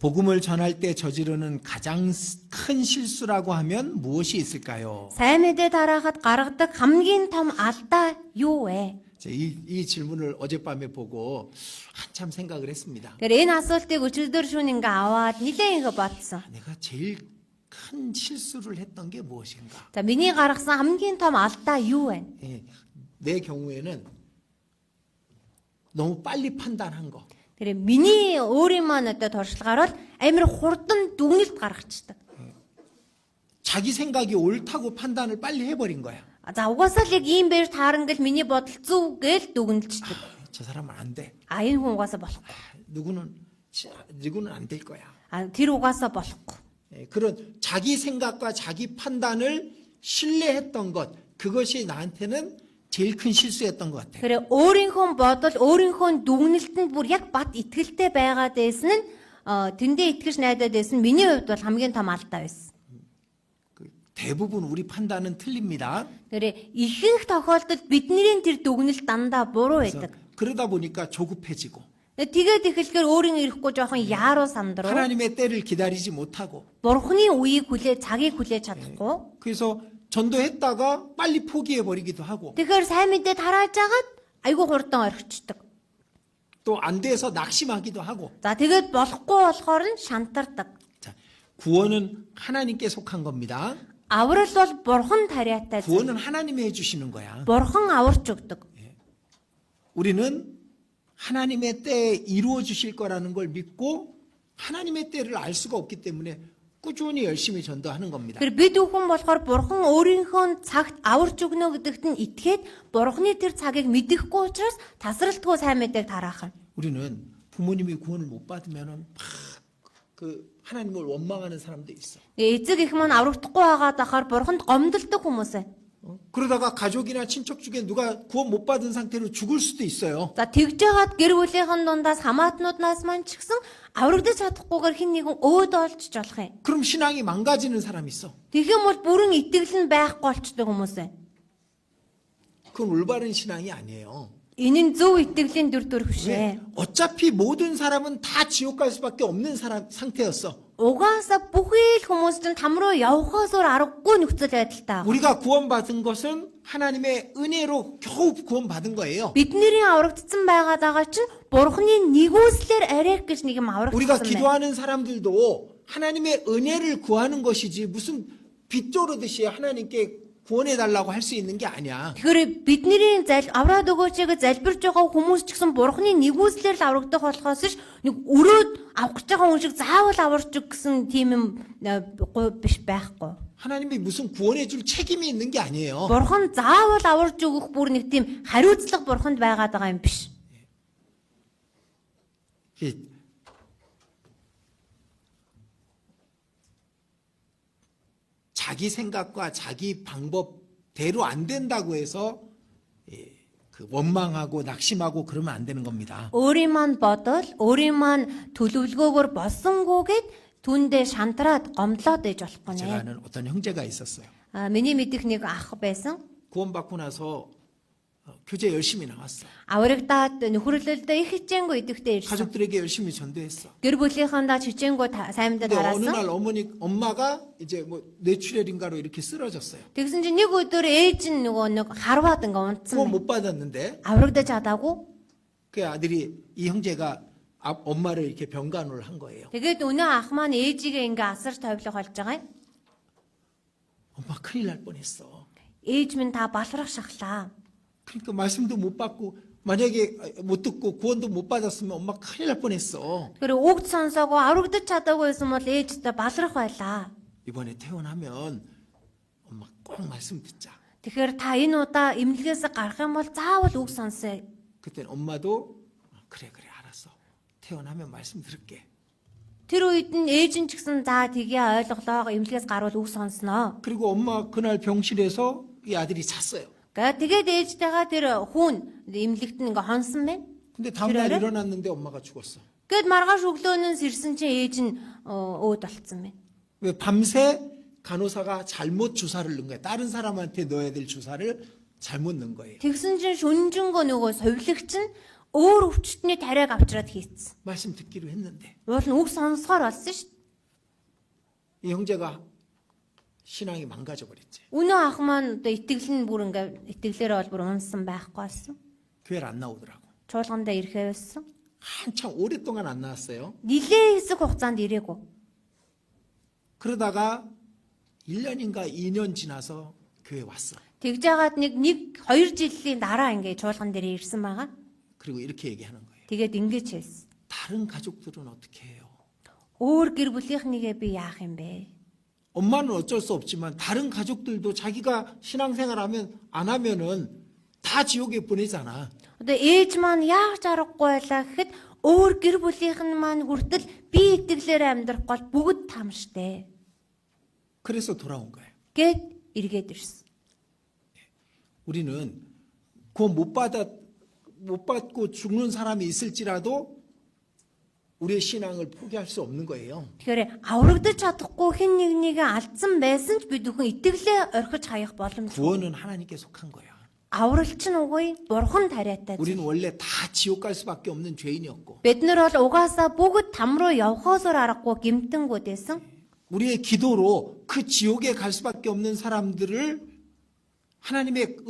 복음을 전할 때 저지르는 가장 큰 실수라고 하면 무엇이 있을까요? Сайн мэдээ тараахад гаргадаг хамгийн том алдаа юу вэ? 이 질문을 어젯밤에 보고 한참 생각을 했습니다. Тэгэхээр энэ асуултыг өчигдөр шөнө ингээ аваад нилээн ингээ бодсон. 내가 제일 큰 실수를 했던 게 무엇인가? За миний гаргасан хамгийн том алдаа юу вэ? 예, 내 경우에는 너무 빨리 판단한 거. Тэр миний өөрийн маань одоо туршлагаар бол амар хурдан дүгнэлт гаргачихдаг. 자기 생각이 옳다고 판단을 빨리 해버린 거야. За угаасаа л яг ийм байж таарангал миний бодол зөв гээл дүгнэлцдэг. 저 사람은 안 돼. Энэ хүн угаасаа болохгүй. 누구는 안 될 거야. Тэр угаасаа болохгүй. 예, 그런 자기 생각과 자기 판단을 신뢰했던 것, 그것이 나한테는 제일 큰 실수였던 것 같아요. Тэгэхээр өөрийнхөө бодол, өөрийнхөө дүгнэлтэнд бүр яг бат итгэлтэй байгаад байсан нь тэндээ итгэж найдаад байсан миний хувьд бол хамгийн том алдаа байсан. 대부분 우리 판단은 틀립니다. Тэгэхээр ихэнх тохиолдолд бидний тэр дүгнэлт дандаа буруу байдаг. 그러다 보니까 조급해지고 Тэгээд эхлэхээр өөрийн ирэхгүй жоохон яаруу сандруу. 하나님의 때를 기다리지 못하고 Бурхны үеийг цагийг хүлээж чадахгүй. 그래서 전도했다가 빨리 포기해버리기도 하고 Тэгэхээр сайн мэдээ тарааж агаад айгүй хурдан орхичдаг. 또 안 돼서 낙심하기도 하고. За тэгээд болохгүй болохоор нь шантардаг. 자, 구원은 하나님께 속한 겁니다. Аврал бол бурхан тариатай. 구원은 하나님이 해주시는 거야. Бурхан аварч өгдөг. 우리는 하나님의 때에 이루어 주실 거라는 걸 믿고 하나님의 때를 알 수가 없기 때문에 꾸준히 열심히 전도하는 겁니다. Тэр бид бүхэн болохоор бурхан өөрийнхөө цагт аварч өгнө гэдэгт нь итгээд бурханы тэр цагийг мэдэхгүй учраас тасралтгүй сайн мэдээг тараах нь. 우리는 부모님이 구원을 못 받으면은 막 그 하나님을 원망하는 사람도 있어. Эцэг их маань аврагдахгүй байгаад ахаар бурханд гомдолдог хүмүүс ээ. 그러다가 가족이나 친척 중에 누가 구원 못 받은 상태로 죽을 수도 있어요. За тэгж яагаад гэр бүлийнхэн дундаас хамаатнууднаас маань ч гэсэн аврагдаж чадахгүйгээр хин нэгэн өөд олж болох юм. 그럼 신앙이 망가지는 사람이 있어. Тэгэх юм бол бүрэн итгэл нь байхгүй болчдөг хүмүүс ээ. 그건 올바른 신앙이 아니에요. Энэ нь зөв итгэлийн дүр төрх биш ээ. 어차피 모든 사람은 다 지옥 갈 수밖에 없는 상태였어. Угаасаа бүхий л хүмүүс чинь там руу явхаас өөр аргагүй нөхцөл байдалтай. 우리가 구원받은 것은 하나님의 은혜로 겨우 구원받은 거예요. Бидний аврагдсан байгаад байгаа чинь бурхны нэгүслэр арих гэж нэг юм 우리가 аврагдсан байна. 기도하는 사람들도 하나님의 은혜를 구하는 것이지 무슨 빚 조르듯이 하나님께 구원해 달라고 할 수 있는 게 아니야. Тэгэхээр бидний авраад өгөөч гэж залбирж байгаа хүмүүс ч гэсэн бурхны нэгүслэр л аврагдах болохоос ш нэг өрөөд авах гэж байгаа хүн шиг заавал аварч өг гэсэн тийм юм биш байхгүй. 하나님이 무슨 구원해 줄 책임이 있는 게 아니에요. Бурхан заавал аварч өгөх бүр нэг тийм хариуцлага бурханд байгаад байгаа юм биш. 자기 생각과 자기 방법대로 안 된다고 해서 그 원망하고 낙심하고 그러면 안 되는 겁니다. Өөрийн маань бодол, өөрийн маань төлөвлөгөөгөөр болсонгүйгээд түндээ шантраад гомдлоод ээж болохгүй 제가 нэ. 아는 어떤 형제가 있었어요. Миний мэдих нэг ах байсан. 구원받고 나서 교제 열심히 나왔어. Аврагдаад нөхөрлөлдөө их хичээнгүй идэвхтэй ирсэн. 가족들에게 열심히 전도했어. Гэр бүлийнхандаа чичээнгүй сайн мэдээ 근데 어느 тараасан. 날 엄마가 이제 뭐 뇌출혈인가로 이렇게 쓰러졌어요. Тэгсэн чинь нэг өдөр ээж нь нэг харваад ингээ унтсан 구원 байна. 못 받았는데 Аврагдаж чадаагүй. 그 아들이 이 형제가 엄마를 이렇게 병간호를 한 거예요. Тэгээд өнөө ах маань ээжигээ ингээ асар товлох болж байгаа юм. 엄마 큰일 날 뻔했어. Ээж минь та баларах шахлаа. 그러니까 말씀도 못 받고 만약에 못 듣고 구원도 못 받았으면 엄마 큰일 날 뻔했어. Тэр үгд сонсоогүй аврагдаж чадаагүй байсан бол ээжтэй баларах байлаа. 이번에 퇴원하면 엄마 꼭 말씀 듣자. Тэгэхээр та энэ удаа эмнэлгээс гарах юм бол заавал үг сонсъё. 그때 엄마도 그래 알았어. 퇴원하면 말씀 들을게. Тэр үед нь ээж нь ч гэсэн за тгийа ойлголоо эмнэлгээс гарвал үг сонсноо. 그리고 엄마 그날 병실에서 이 아들이 잤어요. Тэгээд ээжтэйгээ тэр хүн эмнэлэгт нь ингээ хонсон байна. 근데 다음날 일어났는데 엄마가 죽었어. Гэт маргааш өглөөнөөс ирсэн чинь ээж нь өөд болцсон байна. 왜 밤새 간호사가 잘못 주사를 넣은 거야. 다른 사람한테 넣어야 될 주사를 잘못 넣은 거예요. Тэгсэн чинь шүнжэнгөө нөгөө совилогч нь өөр өвчтний тариаг авчраад хийцсэн. 말씀 듣기로 했는데 Уул нь үг сонсохоор болсон шүү. 이 형제가 신앙이 망가져 버렸지. Өнөө ах маань одоо итгэл нь бүр ингээ итгэлээрээ бол бүр унсан байхгүй болсон. 교회를 안 나오더라고. Чуулгандаа ирэхээ байсан. 한참 오랫동안 안 나왔어요. Нилээ хэсэг хугацаанд ирээгүй. 그러다가 1년인가 2년 지나서 교회 왔어. Тэгж яагаад нэг 2 жилийн дараа ингээ чуулган дээр ирсэн байгаа. 그리고 이렇게 얘기하는 거예요. Тэгээд ингэж хэлсэн. 다른 가족들은 어떻게 해요? Өөр гэр бүлийнхнийгээ би яах юм бэ? 엄마는 어쩔 수 없지만 다른 가족들도 자기가 신앙생활하면 안 하면은 다 지옥에 보내잖아. Одоо ээж маань яах зарахгүй байлаа гэхэд өөр гэр бүлийнх нь маань хүртэл би итгэлээр амьдрах гол бүгд тамштай. 그래서 돌아온 거예요. Гэт эргээд ирсэн. 우리는 구원 못 받고 죽는 사람이 있을지라도 우리의 신앙을 포기할 수 없는 거예요. Тэгэхээр аврагдаж чадахгүй хэн нэгнийг алдсан байсан ч бид бүхэн итгэлээ орхиж хаях боломжгүй. 구원은 하나님께 속한 거야. Авралч нь угүй бурхан тариатай. 우리는 원래 다 지옥 갈 수밖에 없는 죄인이었고 Бид нар бол угаасаа бүгд там руу явхоосоор аргагүй гэмтэнгүүд байсан. 우리의 기도로 그 지옥에 갈 수밖에 없는 사람들을 하나님의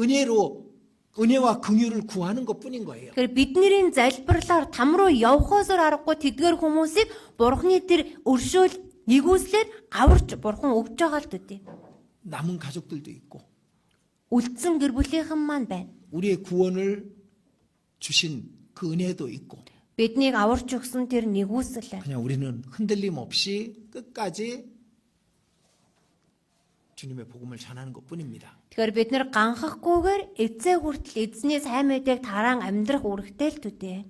은혜와 긍휼을 구하는 것뿐인 거예요. Тэгэхээр бидний залбирлаар там руу явхоосоор аргагүй тэдгээр хүмүүсийг бурханы тэр өршөөл нэгүслэр аварч бурхан өгж байгаа л дээ. 남은 가족들도 있고 Үлдсэн гэр бүлийнхэн маань байна. 우리의 구원을 주신 그 은혜도 있고 Биднийг аварч өгсөн тэр нэгүсэл. 그냥 우리는 흔들림 없이 끝까지 주님의 복음을 전하는 것뿐입니다. Тэгэхээр бид нэр ганхахгүйгээр эзээ хүртэл эзний сайн мэдээг тараан амьдрах үүрэгтэй л төдий.